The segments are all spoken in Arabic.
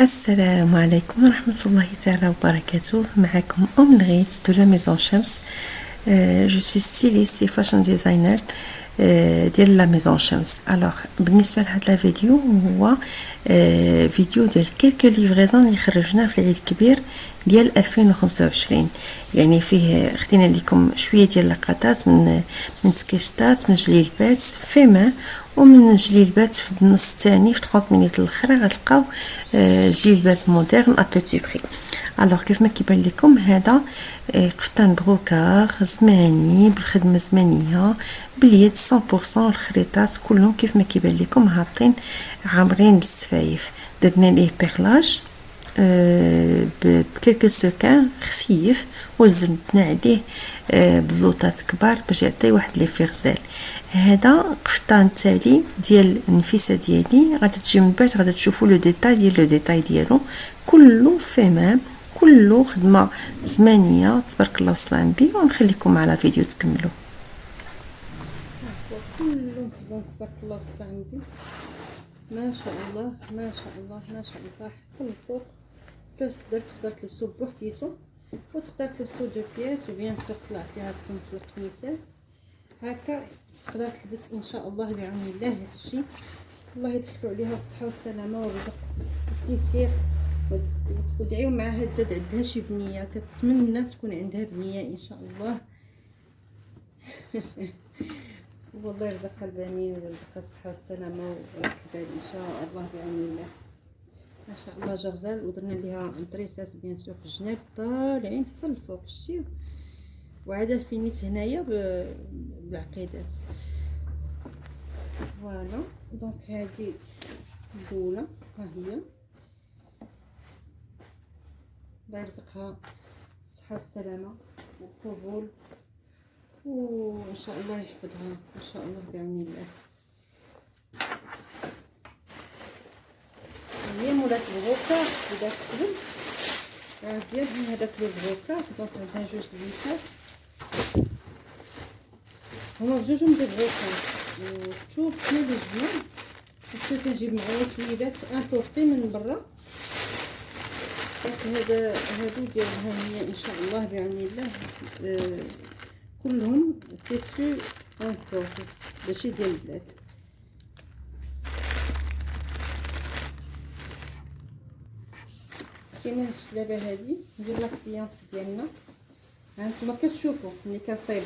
السلام عليكم ورحمة الله تعالى وبركاته. معكم أم نغيت دو لا ميزون شمس. جو سوي ستيليست فاشن ديزاينر ديال لا ميزون شمس. الوغ بالنسبه لهذا الفيديو هو فيديو ديال كلكو ليفريزون اللي خرجنا في العيد الكبير ديال 2025. يعني فيه خدينا لكم شويه ديال لقطات من تكيشطات، من جليلبات فيما ومن جليلبات في النص الثاني في 30 مينيت الاخرى غتلقاو جليلبات مودرن ا بوتي بري. الوغ كيف ما كيبان لكم هذا قفطان بروكار زماني بالخدمه زمانيه باليد 100%. الخريطات كلهم كيف ما كيبان لكم هابطين عامرين بالسفايف. درنا ليه بيغلاج بكلكو سكان خفيف وزدنا عليه بلوطات كبار باش يعطي واحد لي فيغزال. هذا قفطان تالي ديال النفيسه ديالي غادي تجي من بعد، غادي تشوفوا لو ديتاي ديالو كله فيمام، كله خدمه زمانيه تبارك الله وصل النبي. ونخليكم على فيديو تكملوا. كلهم خدام تبارك الله وصل النبي، ما شاء الله ما شاء الله ما شاء الله حتى الفوق. حتى الصدر تقدر تلبسو بوحديتو وتقدر تلبسو دو بياس، وبيان سور طلعت ليها الصنف القميصات هكا تقدر تلبس ان شاء الله بعون الله. هادشي الله يدخلوا عليها بالصحه والسلامه والرزق والتيسير، ودعيو معاها تزاد عندها شي بنيه، كتمنى تكون عندها بنيه ان شاء الله. والله يرزقها البنين ويرزقها الصحه والسلامه والكبال ان شاء الله بعون الله. ما شاء الله جغزال، ودرنا ليها دريسات بيان سور في الجناب طالعين حتى الفوق شتي، وعاد فينيت هنايا بالعقيدات. فوالا دونك هذه الاولى ها هي، الله يرزقها الصحه والسلامه والقبول وان شاء الله يحفظها ان شاء الله بعون الله. هي مولات البروكا اذا قبل ديال هذاك البروكا. دونك عندنا جوج ليفات، هما بجوجهم ديال البروكا وشوف حنا لي جبنا. حتى كنجيب معايا تويلات امبورطي من برا. هادو ديالها هي ان شاء الله بعون الله كلهم تيسو امبورطي ماشي ديال البلاد. كاينه هاد الشلابه هادي ديال لا كليونس ديالنا. هانتوما كتشوفوا ملي كنصايب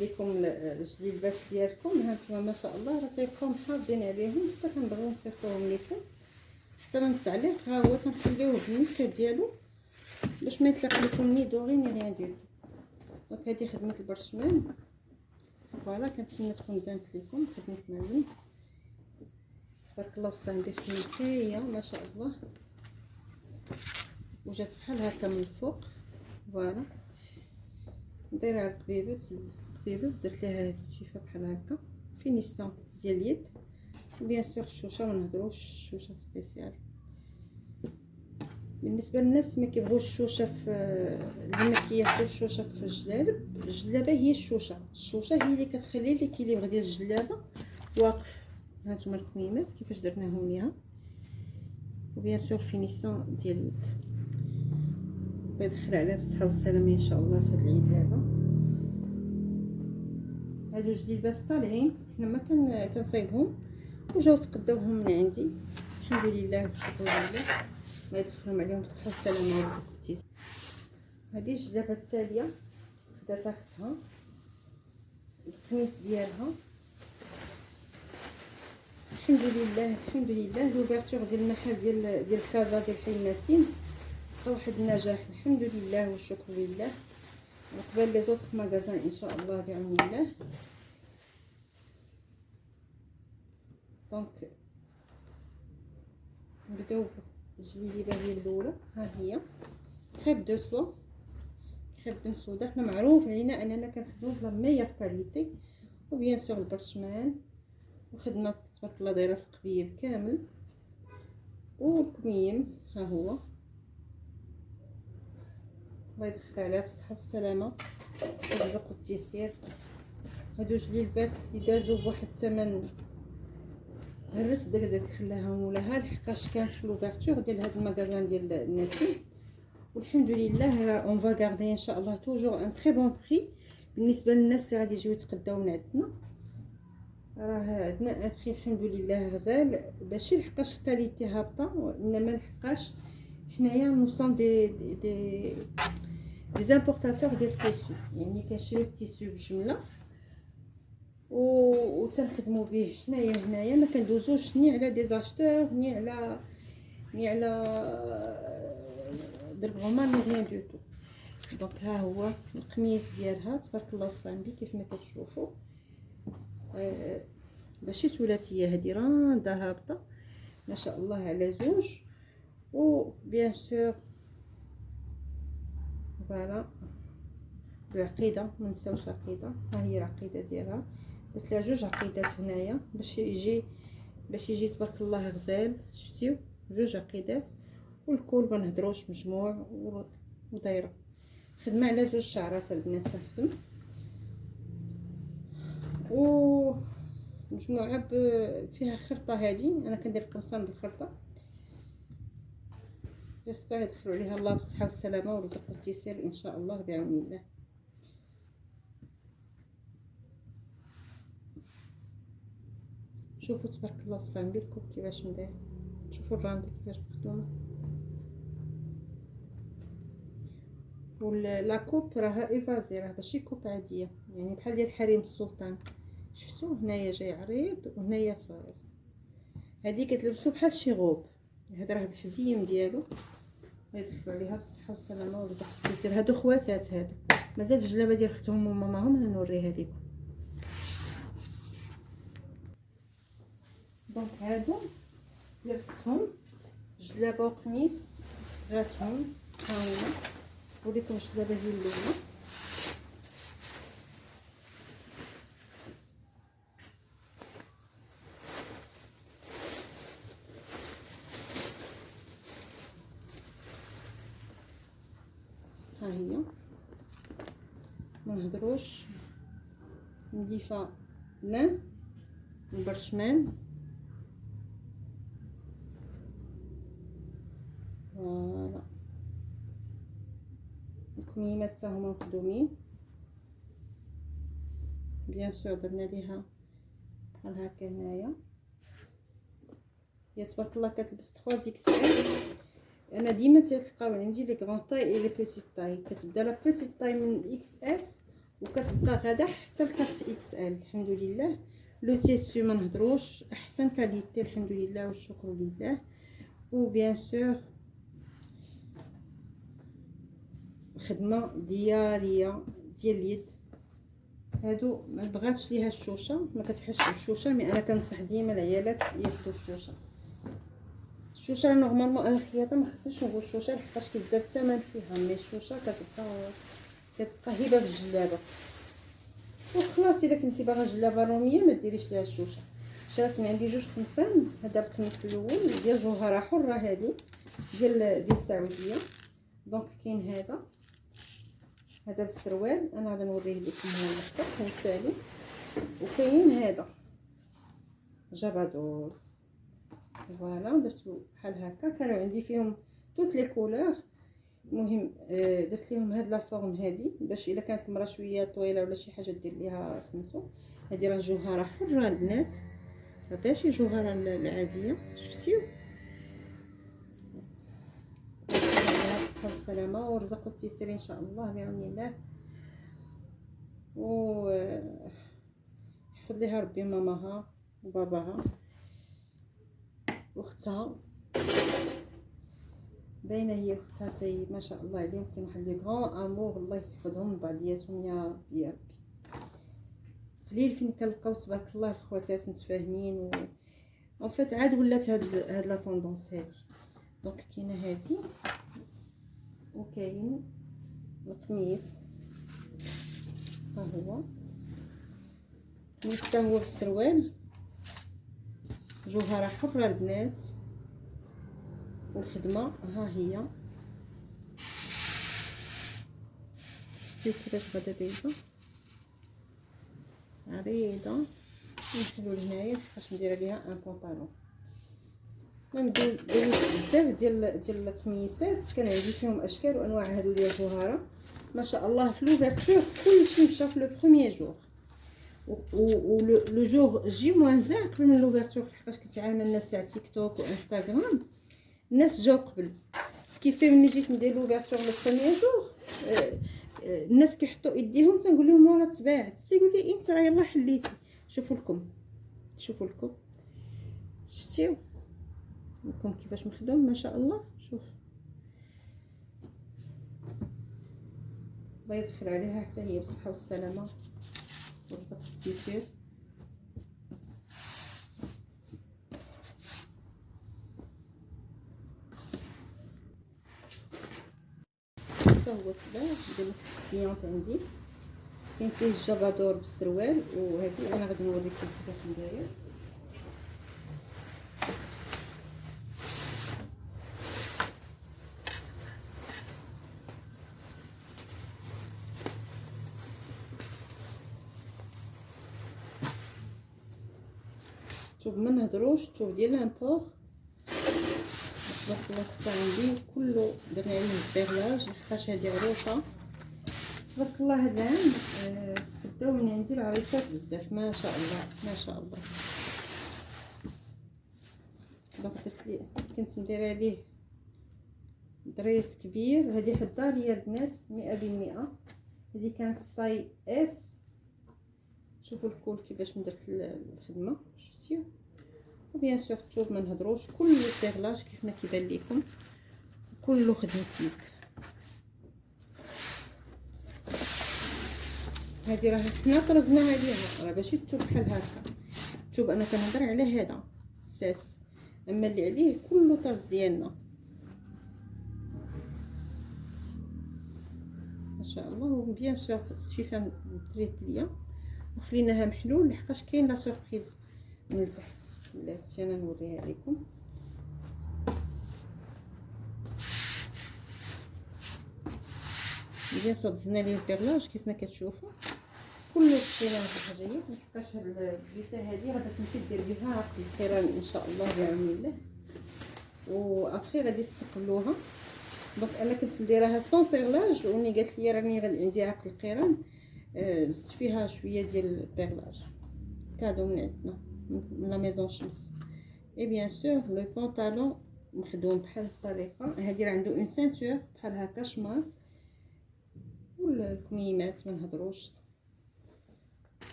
لكم الجليبات ديالكم، هانتوما ما شاء الله راه تيبقاو محافظين عليهم حتى كنبغيو نصيفطوهم لكم. حتى من التعليق ها هو تنخليوه بالنكهه ديالو باش ما يطلق لكم ني دوغي ني ريان ديالو. دونك هذه خدمه البرشمان. فوالا كنتمنى تكون بانت لكم خدمه معلم تبارك الله وصل عندي خدمتي ما شاء الله، وجات بحال هكا من الفوق. فوالا دايره على القبيبه درت ليها هاد السفيفه بحال هكا فينيسيون ديال اليد. بيان سور الشوشه ما نهضروش الشوشه سبيسيال. بالنسبه للناس ما كيبغوش الشوشه في اللي ما كياخذوش الشوشه في الجلابه هي الشوشه هي اللي كتخلي ليكيليبر ديال الجلابه واقف. هانتوما الكميمات كيفاش درناهم ليها، وبيان سور فينيسيون ديال اليد. الله يدخل عليها بالصحه والسلامه ان شاء الله في هذا العيد هذا. هادو جليبات طالعين حنا ما كنصايبهم وجاو تقداوهم من عندي الحمد لله والشكر لله. الله يدخلهم عليهم بالصحه والسلامه ورزق التيسير. هذه الجلابه التاليه خداتها اختها القميص ديالها الحمد لله الحمد لله. لوفرتور ديال المحل ديال كازا ديال حي النسيم بقى واحد النجاح الحمد لله والشكر لله. وقبل لي زوطخ ماغازان ان شاء الله بعون الله. دونك نبداو بالجليبه ديال الاولى. ها هي كريب دو سوا، كريب بن سودا. حنا معروف علينا اننا كنخدمو بلا ميور كاليتي، وبيان سور البرشمان وخدمه تبارك الله دايره في القبيب كامل. والكميم ها هو الله يدخل عليها بالصحه والسلامه والرزق والتيسير. هادو جليبات اللي دازو بواحد الثمن هرس داك خلاها مولاها لحقاش كانت في لوفيرتور ديال هاد المغازان ديال النسيم. والحمد لله اون فا غاردي ان شاء الله توجور ان تري بون بري بالنسبه للناس اللي غادي يجيو يتقداو من عندنا. راه عندنا ان بري الحمد لله غزال، ماشي لحقاش الكاليتي هابطه، وانما لحقاش حنايا نو سون دي زامبورطاتور ديال التيسو، يعني كنشريو التيسو بجمله و تنخدموا به حنايا هنايا، ما كندوزوش ني على دي زاشتور ني على درب غمان ني ريان دو تو. دونك ها هو القميص ديالها تبارك الله وصلان بي كيف ما كتشوفوا. ماشي ثلاثيه، هذه رانده هابطه ما شاء الله على زوج. و بيان سور فوالا العقيده، ما نساوش العقيده، ها هي العقيده ديالها. درت لها جوج عقيدات هنايا باش يجي تبارك الله غزال. شفتيو جوج عقيدات، والكل ما نهضروش مجموع ودايره خدمه على زوج شعرات البنات كنخدم. و مجموعه فيها خرطه، هذه انا كندير قمصان بالخرطه. جيسبر يدخلوا عليها الله بالصحه والسلامه والرزق والتيسير ان شاء الله بعون الله. شوفوا تبارك الله وصلان بكم كيفاش مداير، شوفوا الرانده كيفاش مخدومه. ولا كوب راها ايفازي، راه ماشي كوب عاديه، يعني بحال ديال حريم السلطان. شفتوا هنايا جاي عريض وهنايا صغير، هذه كتلبسو بحال شي غوب. هذا راه الحزيم ديالو، يدخلوا عليها بالصحه والسلامه والرزق والتيسير. هادو خواتات، هادو مازال الجلابه ديال اختهم وماماهم نوريها لكم. دونك هادو ديال اختهم جلابه وقميص غاتهم. ها هما نوريكم الجلابه ديال الاولى. ها هي ما نهضروش، نظيفه لان البرشمان. فوالا الكميمات حتى هما مخدومين بيان سور. درنا ليها بحال هكا هنايا. يا تبارك الله كتلبس 3 اكس ال. انا ديما تلقاو عندي لي غران طاي اي لي بوتيت طاي، كتبدا لا بوتيت طاي من اكس اس وكتبقى غادا حتى ل 4 اكس ال. الحمد لله لو تيسو ما نهضروش، احسن كاليتي الحمد لله والشكر لله. وبيان سور خدمه دياليه ديال اليد. هادو ما بغاتش ليها الشوشه، ما كتحسش بالشوشه، مي انا كنصح ديما العيالات ياخذوا الشوشه. الشوشه نورمالمون انا خياطه ما خصنيش نقول الشوشه لحقاش كيتزاد الثمن فيها، مي الشوشه كتبقى هبه في الجلابه. وخلاص الا كنتي باغا جلابه روميه ما ديريش ليها الشوشه. شرات من عندي جوج قمصان، هذا القميص الاول ديال جوهره حره، هذه ديال السعوديه. دونك كاين هذا بالسروال، انا غادي نوريه لكم هو المخطط هو التالي. وكاين هذا جابادور، فوالا درتو بحال هكا. كانوا عندي فيهم توت لي كولور. المهم درت ليهم هاد لا فورم هادي باش الا كانت المراه شويه طويله ولا شي حاجه دير ليها سميتو. هادي راه جوهره حره البنات، ماشي جوهره العاديه. شفتيو بالصحه والسلامه والرزق والتيسير ان شاء الله بعون الله. و حفظ ليها ربي ماماها وباباها واختها، باينه هي واختها تاي ما شاء الله عليهم، كاين واحد لي غران امور، الله يحفظهم بعضياتهم يا ربي. قليل فين كنلقاو تبارك الله الخواتات متفاهمين و اون فيت عاد ولات هاد لا طوندونس هادي. دونك كاينه هادي، وكاين القميص ها هو القميص حتى هو بالسروال جوهره حره البنات. والخدمه ها هي، شفتوا كيفاش غادا باينه عريضه نحلو لهنايا باش ندير عليها ان بونطالون. ندير بزاف ديال القميصات كان عندي فيهم اشكال وانواع. هادو ديال جوهره ما شاء الله في لوفرتور كلشي مشى في لو بروميير جور، و لو جور جي موان زان قبل من لوفرتور، حيت كيتعامل الناس تاع تيك توك وانستغرام الناس جاو قبل. سكيفي ملي جيت ندير لوفرتور لو بروميير جور الناس كيحطوا ايديهم تنقول لهم ورا تباعت، تيقول لي انت راه يلاه حليتي. شوفوا لكم شفتيو لكم كيفاش مخدوم ما شاء الله. شوف الله يدخل عليها حتى هي بالصحه والسلامه ورزق التيسير. حتى هو كذا ديال الكليونط عندي كاين فيه الجافادور بالسروال، وهذه انا غادي نوريكم كيفاش نداير. شوف ما نهضروش، شوف ديال لامبور تبارك الله كسا عندي كله درنا عليه البيغلاج لحقاش هادي عروسه تبارك الله. هذا العام تبداو من عندي العريسات بزاف ما شاء الله ما شاء الله. دونك درت لي كنت ندير عليه دريس كبير. هذه حدا ليا البنات 100%. هذه كان ستاي اس. شوفوا الكول كيفاش درت الخدمه شفتيو. وبيان سور الثوب ما نهضروش كله بيغلاج كيف ما كيبان لكم كله خدمه يد. هذه راه حنا طرزنا عليها راه ماشي الثوب بحال هكا. الثوب انا كنهضر على هذا الساس، اما اللي عليه كله طرز ديالنا ما شاء الله. وبيان سور السفيفه تريبليه وخليناها محلول لحقاش كاين لا سوربريز من التحت. بلاتي انا نوريها لكم. بيان سور دزنا ليه البيغلاج كيف ما كتشوفوا كله شفنا هاد الحاجيات لحقاش هاد البليسه هادي غادا تمشي دير بها عقد القران ان شاء الله بعون الله، وابخي غادي تسقلوها. دونك انا كنت نديرها سون بيغلاج وني قالت لي راني غادي عندي عقد القران زدت فيها شويه ديال البيغلاج كادو من عندنا من لا ميزون شمس. اي بيان سور لو بونطالون مخدوم بحال الطريقه هادي راه عنده اون سانتور بحال هكا شمال، والكميمات ما نهضروش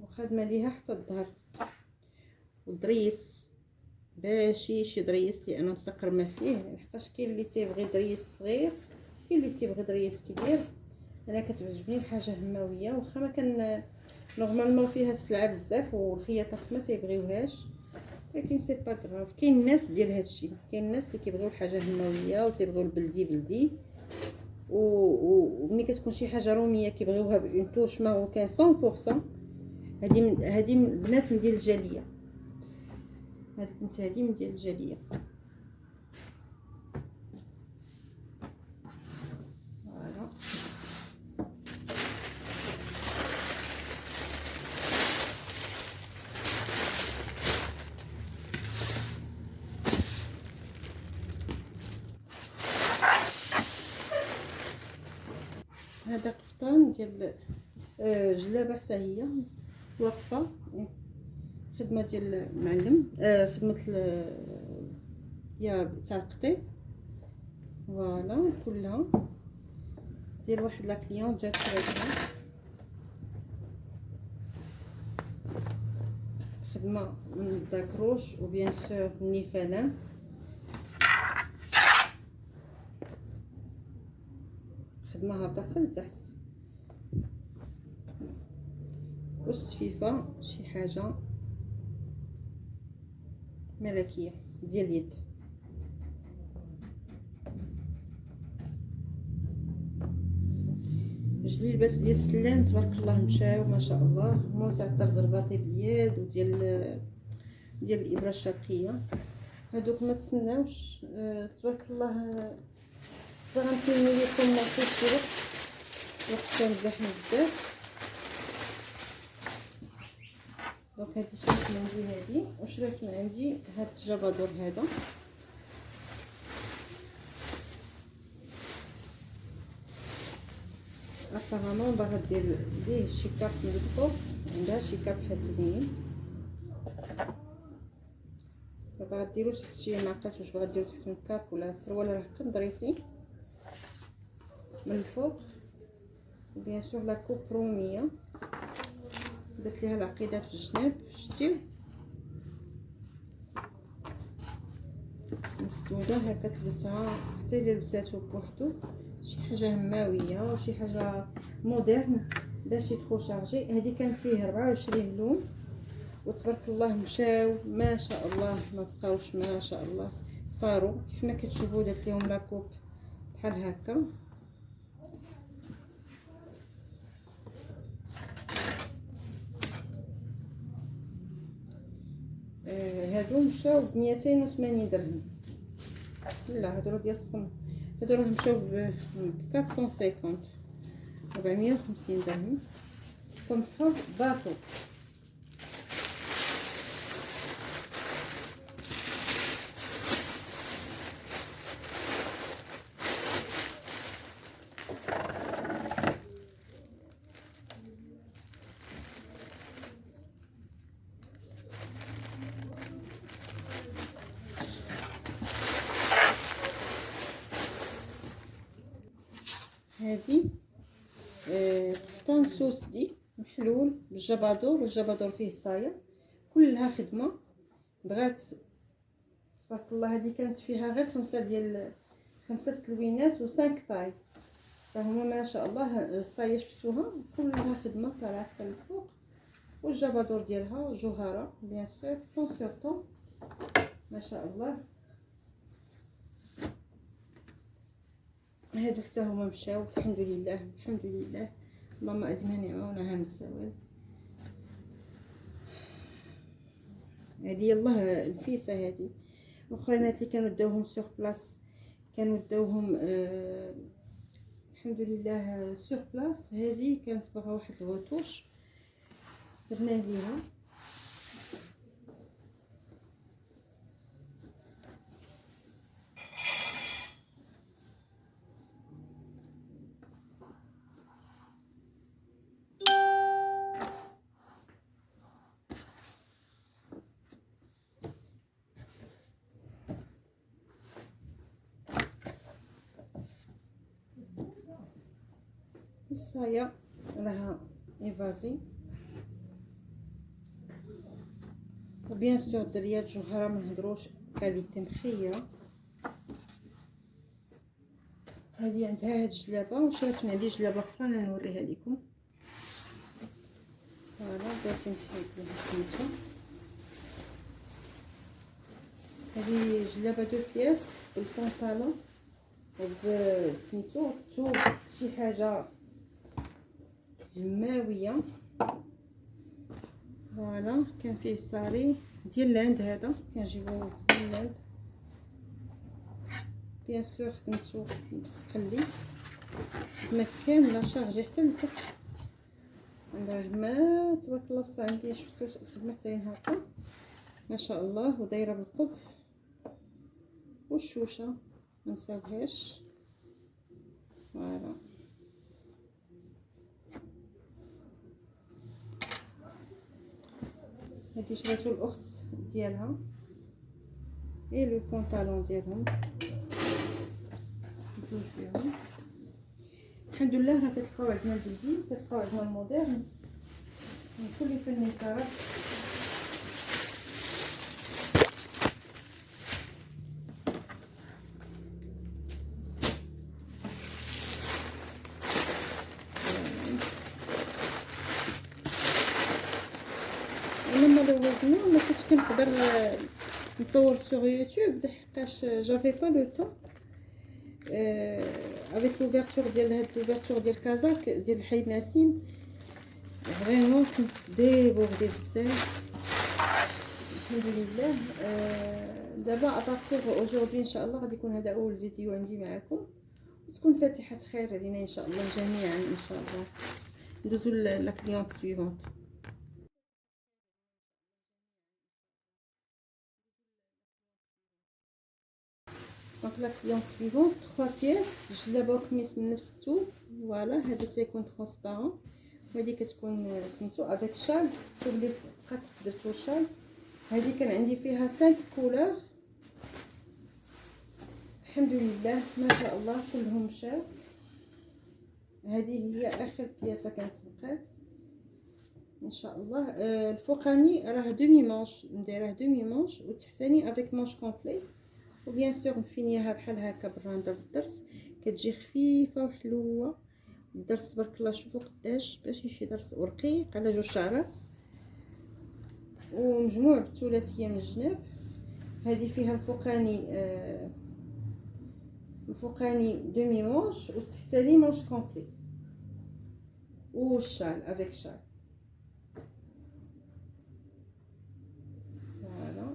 وخدمه ليها حتى الظهر. والدريس باشي شي دريس اللي انا مسقر ما فيه لحقاش كاين اللي تيبغي دريس صغير كاين اللي تيبغي دريس كبير. انا كتعجبني الحاجه هماويه واخا ما كان نورمالمون فيها السلعه بزاف والخياطات ما تيبغيوهاش، لكن سي با غراف. كاين الناس ديال هادشي، كاين الناس اللي كيبغيو الحاجه هماويه وتيبغيو البلدي بلدي، وملي كتكون شي حاجه روميه كيبغيوها بون توش ماروكان 100%. هادي البنات من ديال الجاليه، هاد البنت هادي من ديال الجاليه. فوالا هذا قفطان ديال جلابه حتى هي واقفه خدمه ديال المعلم خدمه يا تاع القطي. فوالا كلها ديال واحد لا كليون جات شريتها خدمه من الداكروش وبيان سور النيفالان. خدمه هابطه حتى لتحت والسفيفه شي حاجه ملكيه ديال اليد. جلي لباس ديال السلان تبارك الله مشاو ما شاء الله. مول تاع الطرز الرباطي باليد وديال الابره الشرقيه هادوك ما تسناوش تبارك الله. صبر غنكمل لكم في شي وقت كان زحمه بزاف. دونك هادي شريت من عندي هادي، وشريت من عندي هاد الجبادور هذا. ابارامون باغا دير ليه شي كاب من الفوق، عندها شي كاب بحال هادين. باغا ديروش تحت شي معقلتش واش باغا ديرو تحت من الكاب ولا السروال، راه قدريتي من الفوق. بيان سور لا كوب روميه درت ليها العقيدات في الجناب، شتي مسدوده هكا تلبسها حتى الا لبساتو بوحدو، شي حاجه هماويه وشي حاجه مودرن باش يدخل شارجي. هذه كان فيه 24 لون وتبارك الله مشاو ما شاء الله، ما بقاوش ما شاء الله طاروا كيف ما كتشوفوا. درت لهم لاكوب بحال هكا. هادو مشاو ب 280 درهم. لا هادو راه ديال الصم، هادو راه مشاو ب 450 450 درهم. الصمحه باطو. هذه قفطان سوسدي محلول بالجبادور، والجبادور فيه صايه كلها خدمه. بغات تبارك الله. هذه كانت فيها غير 5 تلوينات و5 طاي، فهما ما شاء الله الصايه شفتوها كلها خدمه طالعه حتى الفوق. والجبادور ديالها جوهره بيان سور طون سور طون ما شاء الله. هادو حتى هما مشاو الحمد لله الحمد لله، اللهم اديمها نعمه ونعم الزوال. هذه يلاه نفيسه. هذه الاخرينات اللي كانوا داوهم سوغ بلاص كانوا داوهم الحمد لله سوغ بلاص. هذه كانت باغا واحد الغوتوش درنا ليها. الصايه راها ايفازي، وبيان سور دريات جوهره ما نهضروش كاليتي مخيره. هذه عندها هاد الجلابه، وشريت من عندي جلابه اخرى انا نوريها لكم. فوالا بغيتي نحيد لها سميتو. هذه جلابه دو بياس بالبونطالون وبسميتو توب، شي حاجه هماويه. فوالا كان فيه الساري ديال لاند، هذا كنجيبو من لاند بيان سور. خدمتو بالسقلي ما كامله شارجي حتى لتحت، عندها ما تبارك الله في عندي. شفتو الخدمه حتى هكا ما شاء الله، ودايره بالقبح والشوشه ما نساوهاش. فوالا هادي شريتو الاخت ديالها اي لو بونطالون ديالهم بجوج فيهم. الحمد لله راه كتلقاو عندنا البلدي، كتلقاو عندنا المودرن من كل فن كرات. لما دوزنا ما كنتش كنقدر نصور سوغ يوتيوب لحقاش جافي با لو طون افيك لوفيرتور ديال هاد لوفيرتور ديال كازاك ديال حي نسيم. فريمون كنت ديبوردي بزاف الحمد لله. دابا ابارتيغ اوجوردي ان شاء الله غادي يكون هذا اول فيديو عندي معكم، وتكون فاتحه خير علينا ان شاء الله جميعا. ان شاء الله ندوزو لا كليونط سويفونت. لا كليون سويفون 3 بياس جلابه وقميص من نفس الثوب. فوالا هذا سيكون ترونسبارون، وهذه كتكون سميتو افيك شال. الثوب اللي بقات درتو شال. هذه كان عندي فيها 5 كولور الحمد لله ما شاء الله كلهم مشاو. هذه هي اخر بياسه كانت بقات ان شاء الله. الفوقاني راه دومي مانش، نديره دومي مانش، والتحتاني افيك مانش كومبلي. وبيان سور نفينيها بحال هكا بالراندا بالدرس، كتجي خفيفه وحلوه. الدرس تبارك الله شوفوا قداش ماشي شي درس رقيق على 2 شعرات، ومجموع بثلاثيه من الجناب. هذه فيها الفوقاني دومي مانش، والتحتاني مانش كومبلي، والشال افيك شال. فوالا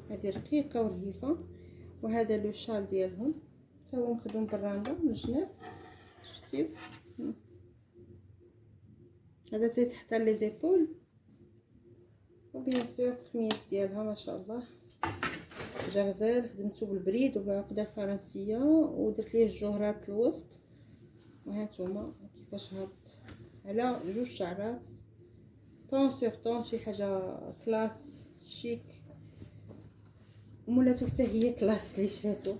هذه رقيقه ورهيفه. وهذا لو شال ديالهم حتى هو مخدوم بالراندا من الجناب، شفتيو. هذا تيتحط على لي زيبول. وبيان سور القميص ديالها ما شاء الله جا غزال، خدمته بالبريد وبالعقده الفرنسيه، ودرت ليه الجوهرات الوسط. وهانتوما كيفاش هابط على 2 شعرات، طون سور طون، شي حاجه كلاس شيك. مولاتو حتى هي كلاس اللي شراتو.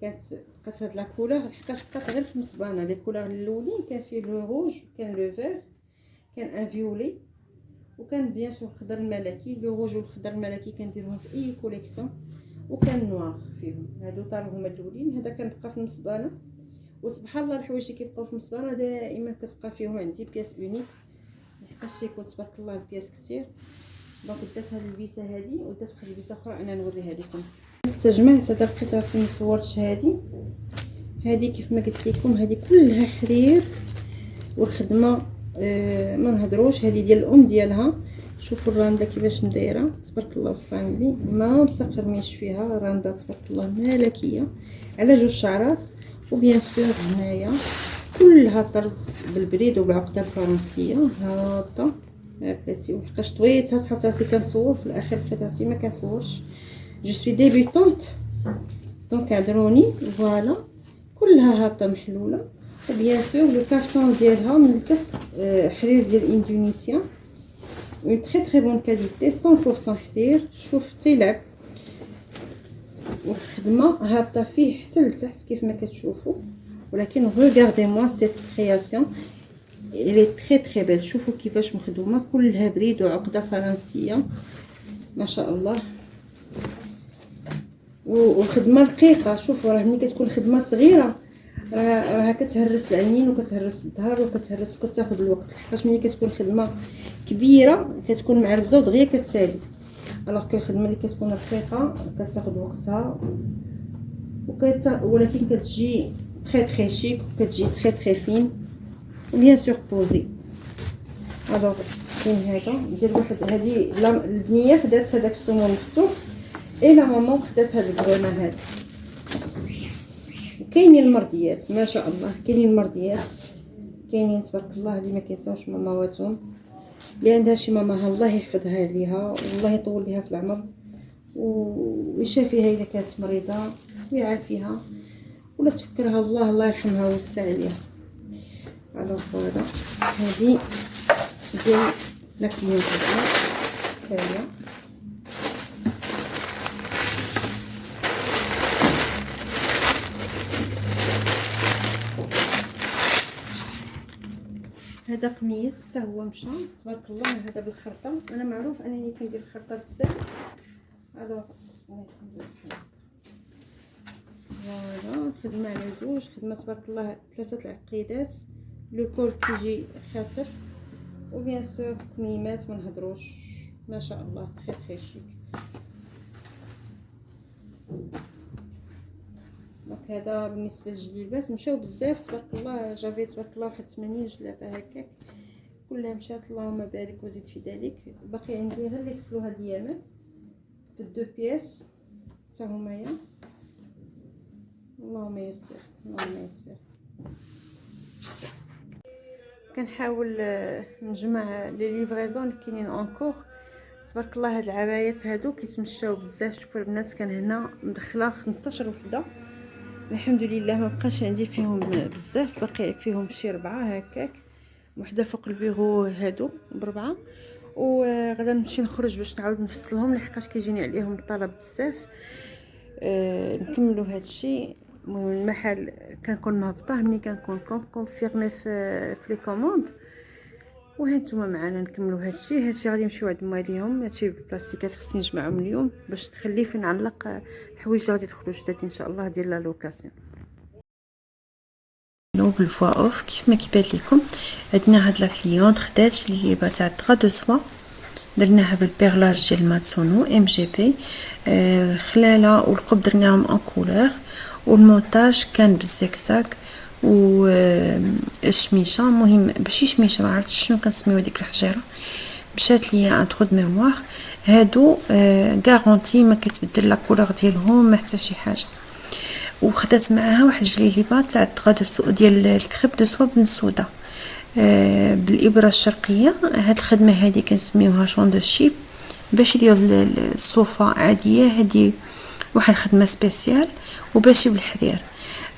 بقات هاد لا كولور لحقاش بقات غير في المصبانه. لي كولور الاولين كان فيه لو روج، وكان لو فير، كان ان فيولي، وكان بيان سور الخضر الملكي. لو روج والخضر الملكي كنديرهم في اي كوليكسيون، وكان نوار فيهم. هادو طاروا هما الاولين. هذا كان بقى في المصبانه، وسبحان الله الحوايج اللي كيبقاو في المصبانه دائما كتبقى فيهم عندي بياس اونيك، لحقاش يكون تبارك الله البياس كثير. دونك درت هاد البيسه هادي، ودرت واحد البيسه اخرى انا نوريها لكم. استجمعت هاد القطعه اللي مصورتش. هادي كيف ما قلت لكم هادي كلها حرير، والخدمه ما نهضروش. هذه ديال الام ديالها. شوفوا الراندا كيفاش ندايره تبارك الله وصلها لي، ما مستقرميش فيها. راندا تبارك الله ملكيه على 2 شعرات. وبيان سور هنايا كلها طرز بالبريد وبالعقده الفرنسيه هابطه. عرفتي لحقاش طويتها صحابت راسي كنصور في الاخر، بقيت راسي ما كنصورش. جو سوي ديبيطونت دونك عذروني. فوالا كلها هابطه محلوله. وبيان سور لو كارطون ديالها من التحت حرير ديال اندونيسيا، اون تري تري بون كاليتي 100% حرير. شوف تيلعب، والخدمه هابطه فيه حتى لتحت كيف ما كتشوفوا. ولكن ريغاردي موا سيت كرياسيون الي تري تري بيل. شوفوا كيفاش مخدومه كلها بريد وعقده فرنسيه ما شاء الله. والخدمه رقيقه. شوفوا راه ملي كتكون خدمه صغيره راه كتهرس العينين وكتهرس الظهر وكتاخذ الوقت. لحقاش ملي كتكون خدمه كبيره كتكون معربزه ودغيا كتسالي. الوغ كو الخدمه اللي كتكون رقيقه كتاخذ وقتها ولكن كتجي تري تري شيك، وكتجي تري تري فين، وبيان سور بوزي. الوغ كاين هذا ندير واحد. هذه البنيه خدات هذاك السمون مفتوح، اي لا ماما خدات هاد الكريمه هذه. كاينين المرضيات ما شاء الله، كاينين المرضيات، كاينين تبارك الله اللي ما كينساوش ماماواتهم، اللي عندها شي ماماها الله يحفظها ليها والله يطول ليها في العمر ويشافيها اذا كانت مريضه ويعافيها، ولا تفكرها الله يرحمها ويوسع عليها. الوغ فوالا هذه ديال لا كليون تاعي. هذا قميص حتى هو مشى تبارك الله. هذا بالخرطه، انا معروف انني كندير الخرطه بزاف. الوغ نسميو بحال هكا. فوالا خدمه على 2 خدمه تبارك الله 3 العقيدات. لو كول كيجي خاطر، وبيان سور كميمات ما نهضروش ما شاء الله تري تري شيك. دونك هذا بالنسبه للجليبات مشاو بزاف تبارك الله. جافي تبارك الله واحد 80 جلابه هكاك كلها مشات، اللهم بارك وزيد في ذلك. باقي عندي غير اللي دخلوا هاد الايامات في 2 بياس حتى همايا. اللهم يسر اللهم يسر. كنحاول نجمع لي ليفريزون اللي كاينين اونكور تبارك الله. هاد العبايات هادو كيتمشاو بزاف. شوفوا البنات، كان هنا مدخله 15 وحده، الحمد لله ما بقاش عندي فيهم بزاف، باقي فيهم شي 4 هكاك، وحده فوق البيرو هادو ب4. وغدا نمشي نخرج باش نعاود نفصلهم لحقاش كيجيني عليهم الطلب بزاف. نكملوا هادشي. المهم المحل كنكون مهبطه ملي كنكون كونفيرمي في لي كوموند. وهانتوما معنا نكملوا هادشي غادي نمشيو عند مواليهم. هادشي البلاستيكات خصني نجمعهم اليوم باش نخليه فين نعلق الحوايج غادي يدخلوا جداد ان شاء الله ديال لا لوكاسيون. لو بالفوا اوف كيف ما كيبان لكم عندنا هاد لا كليونط خدات اللي تاع دغا دو سوا، درناها بالبيرلاج ديال ماتسونو ام جي بي. الخلاله والقب درناهم ان كولور، والمونتاج كان بالزكزاك و الشميشه. مهم ماشي شميشه، ما عرفتش شنو كنسميو هذيك الحجيره، مشات ليا ان ترو دو ميموار. هادو غارونتي ما كتبدل لا كولور ديالهم ما حتى شي حاجه. وخدات معاها واحد الجليبه تاع ديال الكريب دو سوا بن سودا بالابره الشرقيه. هاد الخدمه هذه كنسميوها شون دو شيب باش ديال الصوفه عاديه، هذه واحد الخدمه سبيسيال. وباش بالحرير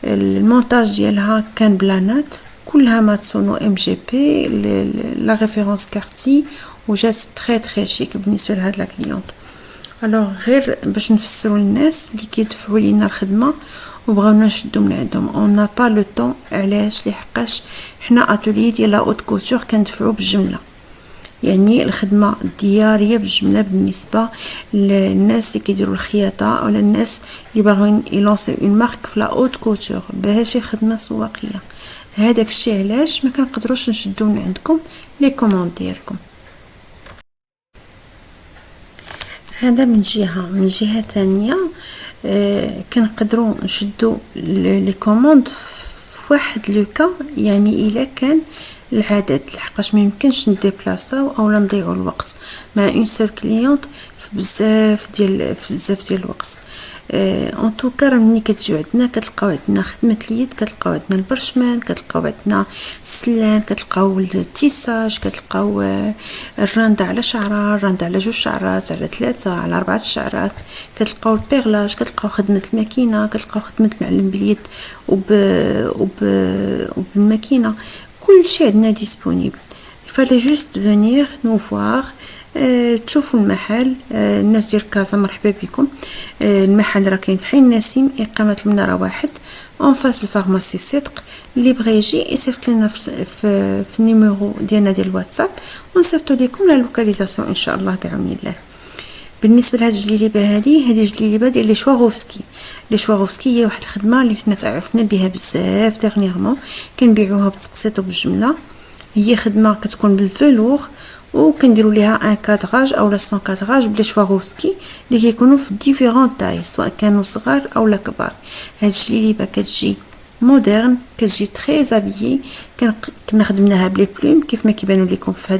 المونتاج ديالها كان بلانات كلها ماتسونو ام جي بي لا ريفيرونس كارتي، وجات تري تري شيك بالنسبه لهاد لا كليونط. الوغ غير باش نفسروا للناس اللي كيدفعوا لينا الخدمه وبغاونا نشدو من عندهم، اون نا با لو طون. علاش؟ لحقاش حنا اتولي ديال لا اوت كوتور كندفعوا بالجمله، يعني الخدمه الدياريه بالجمله بالنسبه للناس اللي كيديروا الخياطه او الناس اللي باغيين يلونسيو اون مارك في لا اوت كوتور بها شي خدمه سواقيه. هذاك الشيء علاش ما كنقدروش نشدو من عندكم لي كوموند ديالكم. هذا من جهه. من جهه ثانيه كنقدروا نشدو لي كوموند في واحد لوكا، يعني الا كان العدد، لحقاش ما يمكنش نديبلاصاو اولا نضيعوا الوقت مع اون سول كليونط في بزاف ديال الوقت. ان توكا ملي كتجيو عندنا كتلقاو عندنا خدمه اليد، كتلقاو عندنا البرشمان، كتلقاو عندنا السلان، كتلقاو التيساج، كتلقاو الرند على شعره، الرند على 2 شعرات، على 3، على 4 شعرات، كتلقاو البيرلاج، كتلقاو خدمه الماكينه، كتلقاو خدمه معلم باليد وبالماكينه. كل شيء عندنا ديسپونيبل. فالي جوست فينير نو فوار تشوفوا المحل. الناس ديال كازا مرحبا بكم. المحل راه كاين في حي النسيم، اقامه المناره 1 اون فاس الفارماسي صدق. اللي بغى يجي يصيفط لنا في النيميرو ديالنا ديال الواتساب ونصيفطوا لكم لا لوكاليزاسيون ان شاء الله بعون الله. بالنسبه لهاد الجليبه هذه جليبه ديال لي شواغوفسكي. لي شواغوفسكي هي واحد الخدمه اللي حنا تعرفنا بها بزاف ديرنييرمون، كنبيعوها بالتقسيط وبالجمله. هي خدمه كتكون بالفلور وكنديروا ليها ان كادراج او لا سون كادراج بلي شواغوفسكي اللي كيكونوا في ديفيرون تاي، سواء كانوا صغار او لا كبار. هاد الجليبه كتجي مودرن، كتجي تري زابيي. كنا خدمناها بلي بلوم كيف ما كيبانوا لكم في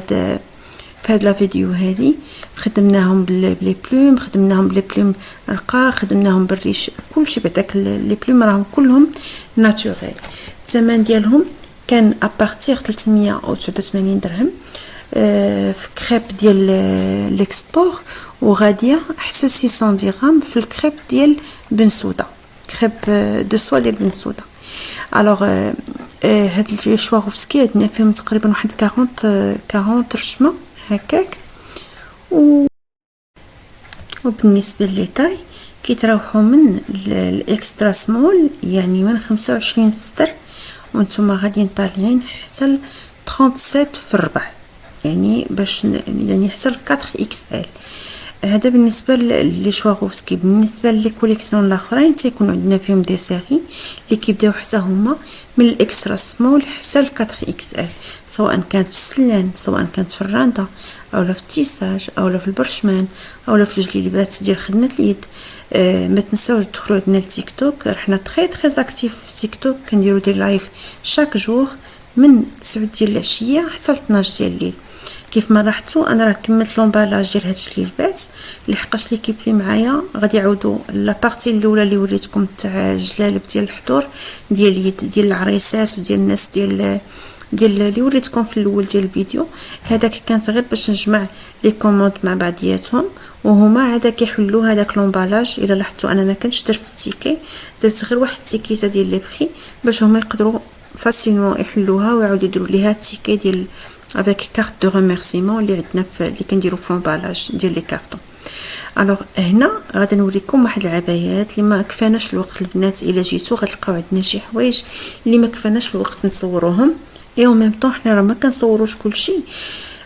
هاد لا فيديو هادي. خدمناهم بلي بلوم، خدمناهم بلي بلوم رقاق، خدمناهم بالريش، كلشي بعداك لي بلوم راهم كلهم ناتوريل. الثمن ديالهم كان ابارتير 389 درهم في كريب ديال ليكسبور، وغاديه حتى 600 درهم في الكريب ديال بن سودا، كريب دو سوا ديال بن سودا. الوغ هاد لي شواغوفسكي عندنا فيهم تقريبا واحد 40 رشمه هكاك. وبالنسبه لي تاي كيتراوحوا من الاكسترا سمول، يعني من 25 سطر وانتم غاديين طالعين حتى ل 37 في الربع، يعني باش يعني حتى ل 4 اكس ال. هذا بالنسبه لي شواغوفسكي. بالنسبه لي كوليكسيون الاخرين تيكونوا عندنا فيهم دي سيري اللي كيبداو حتى هما من الاكسترا سمول حتى ل 4 اكس ال، سواء كانت في السلان، سواء كانت في الراندا او في التيساج او في البرشمان او في الجليبات ديال خدمه اليد. ما تنساوش تدخلوا عندنا التيك توك، حنا تري اكتيف في تيك توك، كنديروا دي لايف شاك جور من 9 ديال العشيه حتى ل 12 ديال الليل. كيف ما لاحظتوا انا راه كملت لومبالاج ديال هاد الجليبات لحقاش ليكيب لي معايا غادي يعاودوا لا بارتي الاولى اللي وريتكم تاع الجلالب ديال الحضور ديال اليد ديال العريسات وديال الناس ديال ديال اللي وريتكم في الاول ديال الفيديو، هذاك كانت غير باش نجمع لي كوموند مع بعضياتهم، وهما عادا كيحلوا هذاك لومبالاج. الا لاحظتوا انا ما كنتش درت التيكي، درت غير واحد التيكيته ديال لي بخي باش هما يقدروا فاسيلمون يحلوها ويعاودوا يديروا ليها التيكي ديال افيك كارت دو ريميرسيمون اللي عندنا في اللي كنديروا في لومبالاج ديال لي كارطون. الوغ هنا غادي نوريكم واحد العبايات اللي ما كفاناش الوقت البنات. الا جيتو غتلقاو عندنا شي حوايج اللي ما كفاناش الوقت نصوروهم، اي او ميم طون حنا راه ما كنصوروش كلشي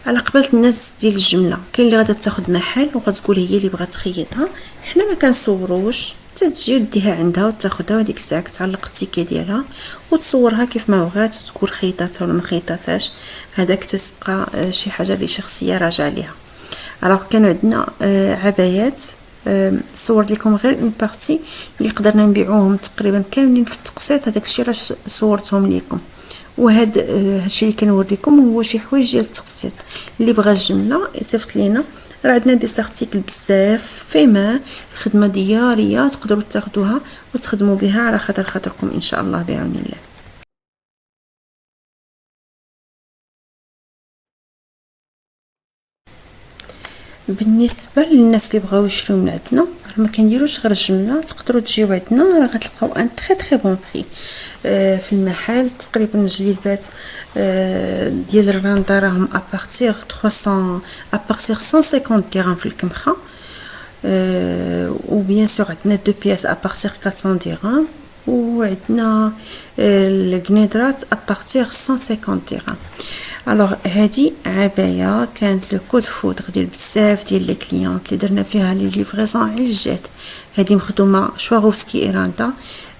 على قبل الناس ديال الجمله. كاين اللي غادا تاخذ محل وغتقول هي اللي بغات تخيطها، حنا ما كنصوروش، تجي وديها عندها وتاخذها، وديك الساعه كتعلق التيكي ديالها وتصورها كيف ما بغات وتقول خيطاتها ولا ما خيطاتهاش. هذاك تتبقى شي حاجه اللي شخصيه راجعه ليها. الوغ كانوا عندنا عبايات، صور لكم غير اون بارتي اللي قدرنا نبيعوهم تقريبا كاملين في التقسيط. هذاك الشيء علاش صورتهم لكم. وهاد هادشي اللي كنوريكم هو شي حوايج ديال التقسيط. اللي بغى الجمله يصيفط لينا، راه عندنا دي سارتيكل بزاف فيما الخدمه دياريه تقدروا تاخذوها وتخدموا بها على خاطركم ان شاء الله بعون الله. بالنسبه للناس اللي بغاو يشريو من عندنا ما كنديروش غير الجمله، تقدروا تجيو عندنا راه غتلقاو ان تري بون بري في المحل. تقريبا الجليبات ديال الراندا راهم ابارتيغ 300 ابارتيغ 150 درهم في الكمخه، و بيان سور عندنا دو بياس ابارتيغ 400 درهم، وعندنا القنيدرات ابارتيغ 150 درهم. الوغ هادي عبايه كانت لو كود فودغ ديال بزاف ديال لي كليونط اللي درنا فيها لي ليفريزون على الجهد. هادي مخدومه شواغوفسكي ايراندا،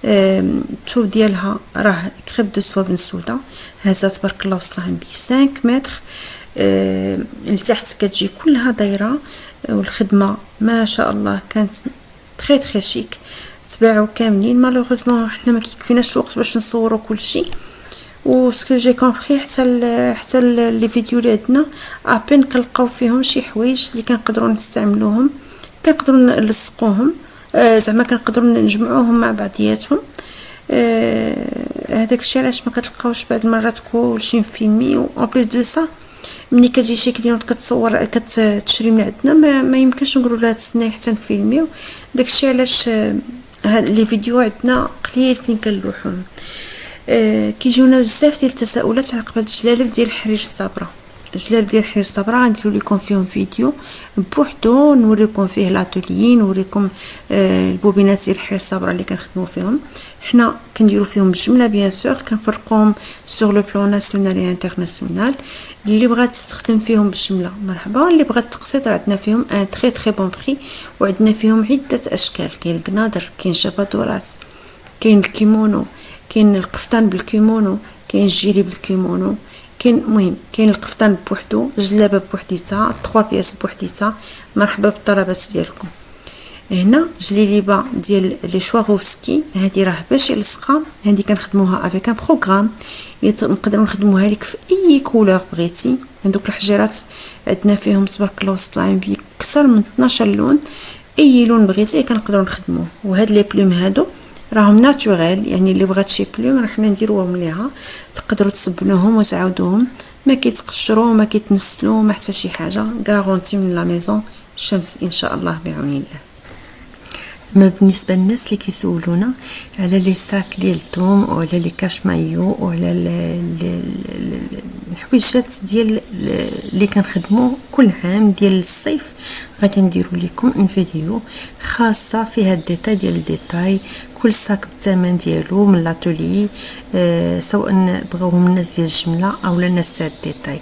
الثوب ديالها راه كريب دو سوا بنسوده، هازا تبارك الله وصلها ب 5 متر. لتحت كتجي كلها دايره، والخدمه ما شاء الله كانت تري شيك. تباعوا كاملين. مالوغوزمون حنا ما كيكفيناش الوقت باش نصوروا كلشي، و سكو جي كومبري حتى لي فيديو اللي عندنا ابين كنلقاو فيهم شي حوايج اللي كنقدروا نستعملوهم، كنقدروا نلصقوهم، زعما كنقدروا نجمعوهم مع بعضياتهم. هذاك الشيء علاش ما كتلقاوش بعض المرات كلشي مفيلمي. و ان بليس دو سا ملي كتجي شي كليونط كتصور كتشري من عندنا ما يمكنش نقولوا لها تسناي حتى نفيلميو. داكشي علاش هاد لي فيديو عندنا قليل فين كنلوحوهم. كيجيونا بزاف ديال التساؤلات على قبل الجلالب ديال الحرير الصبره. الجلالب ديال الحرير الصبره غنديروا لكم فيهم فيديو بوحدو، نوريكم فيه لاتولي، نوريكم البوبينات ديال الحرير الصبره اللي كنخدموا فيهم. حنا كنديروا فيهم بالجمله بيان سور، كنفرقوهم سور لو بلان ناسيونال و انترناسيونال. اللي بغات تستخدم فيهم بالجمله مرحبا، اللي بغات تقسيط عندنا فيهم ان تري بون بري، وعندنا فيهم عده اشكال. كاين القنادر، كاين شبادورات، كاين الكيمونو، كاين القفطان بالكيمونو، كاين الجيلي بالكيمونو، كاين المهم كاين القفطان بوحدو، جلابه بوحديتها، 3 بياس بوحديتها. مرحبا بالطلبات ديالكم. هنا جليليبه ديال لي شواغوفسكي، هذه راه باش يلصقها، هذه كنخدموها افيك ان بروغرام اللي نقدروا نخدموها لك في اي كولور بغيتي. هذوك الحجيرات عندنا فيهم تبارك الله وصلين بكثر من 12 لون، اي لون بغيتي كنقدروا نخدموه. وهاد لي بلوم هادو راهم ناتوريل، يعني اللي بغات شي بلوم راه حنا نديروهم ليها، تقدروا تسبنوهم وتعاودوهم، ما كيتقشروا ما كيتنسلوا ما حتى شي حاجه، غارونتي من لا ميزون شمس ان شاء الله بعون الله. ما بالنسبه للناس اللي كيسولونا على لي ساك ديال الثوم وعلى لي كاش مايو وعلى الحويجات ديال اللي كنخدموا كل عام ديال الصيف، غادي نديروا لكم اون فيديو خاصه فيها الديتاي ديال الديتاي، كل ساك بالثمن ديالو من لاتولي، سواء بغاوهم الناس ديال الجمله او الناس تاع الديتاي.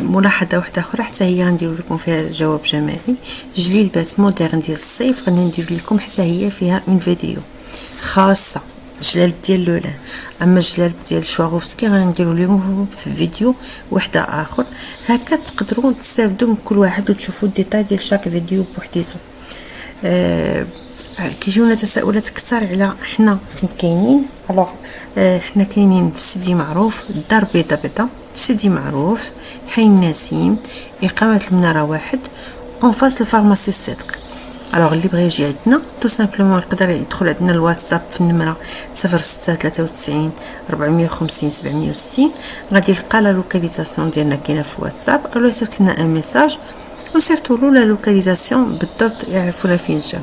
ملاحظه واحده اخرى حتى هي غنديروا لكم فيها جواب جماعي، جليبات مودرن ديال الصيف غادي ندير لكم حتى هي فيها اون فيديو خاصه. جلالب ديال لولان، اما جلالب ديال شواغوفسكي غنديروا لكم في فيديو واحده اخر. هكا تقدروا تستافدوا من كل واحد وتشوفوا الديتاي ديال شاك فيديو بوحديته. كيجيونا تساؤلات كثار على حنا فين كاينين. الوغ حنا كاينين في سيدي معروف، الدار بيضا سيدي معروف، حي النسيم، اقامه المناره 1، اون فاس الفارماسي الصدق. الوغ اللي بغى يجي عندنا تو سامبلومون يقدر يدخل عندنا الواتساب في النمره 0693 450 760. غادي يلقى لا لوكاليزاسيون ديالنا كاينه في الواتساب، اولا يصيفط لنا ان ميساج ونصيفطوا له لا لوكاليزاسيون بالضبط يعرفونا فين جا.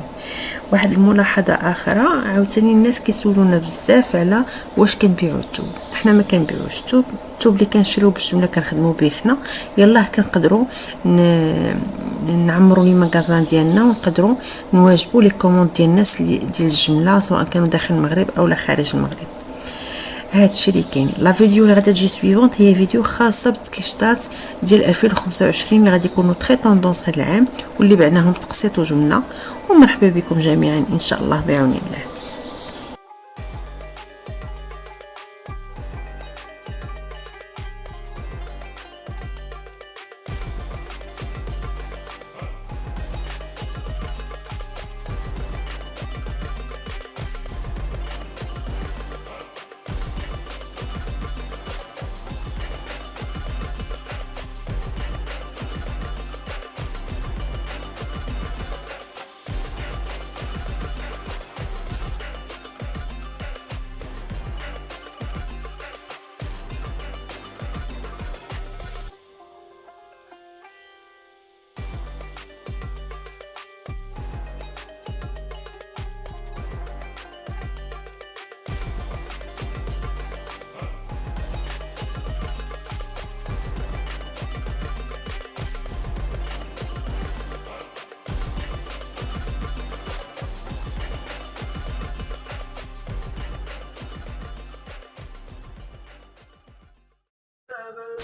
واحد الملاحظه اخرى عاوتاني، الناس كيسولونا بزاف على واش كنبيعوا الثوب. حنا ما كنبيعوش الثوب اللي كنشريو بالجمله كنخدموا به حنا. يلاه كنقدروا نعمروا لي ماغازان ديالنا ونقدروا نواجبوا لي كوموند ديال الناس ديال الجمله سواء كانوا داخل المغرب او لا خارج المغرب. هادشي اللي كاين. لا فيديو اللي غادا تجي سويفونت هي فيديو خاصه بالتكيشطات ديال 2025 اللي غادي يكونوا تري طوندونس هذا العام واللي بعناهم تقسيط وجمله. ومرحبا بكم جميعا ان شاء الله بعون الله.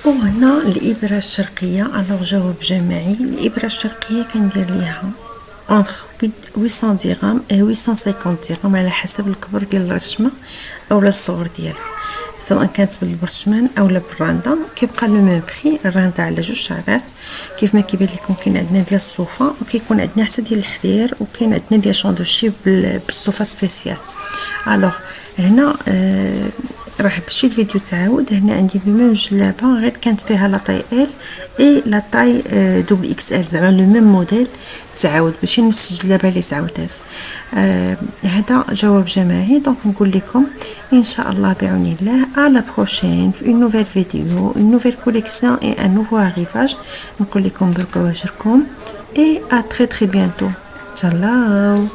وهنا الابره الشرقيه. الوغ جواب جماعي. الابره الشرقيه كندير ليها اونتر 800 درهم و 850 درهم على حسب الكبر ديال الرشمه اولا الصغر ديالها، سواء كانت بالبرشمان اولا بالراندا. كيبقى لو ميم بري. الراندا على 2 شعرات كيف ما كيبان لكم. كاين عندنا ديال الصوفه وكيكون عندنا حتى ديال الحرير وكاين عندنا ديال شوندوشي بالصوفه سبيسيال. الوغ هنا راح بشي الفيديو تعاود. هنا عندي لو ميم جلابه غير كانت فيها لا طاي ال اي لا طاي دوبل اكس ال، زعما لو ميم موديل تعاود ماشي نفس الجلابه اللي تعاودات. هذا جواب جماعي. دونك نقول لكم ان شاء الله بعون الله على بروشين في une nouvelle vidéo, une nouvelle collection et un nouveau arrivage. نقول لكم بركه واجركم et à très très bientôt. تهلاو.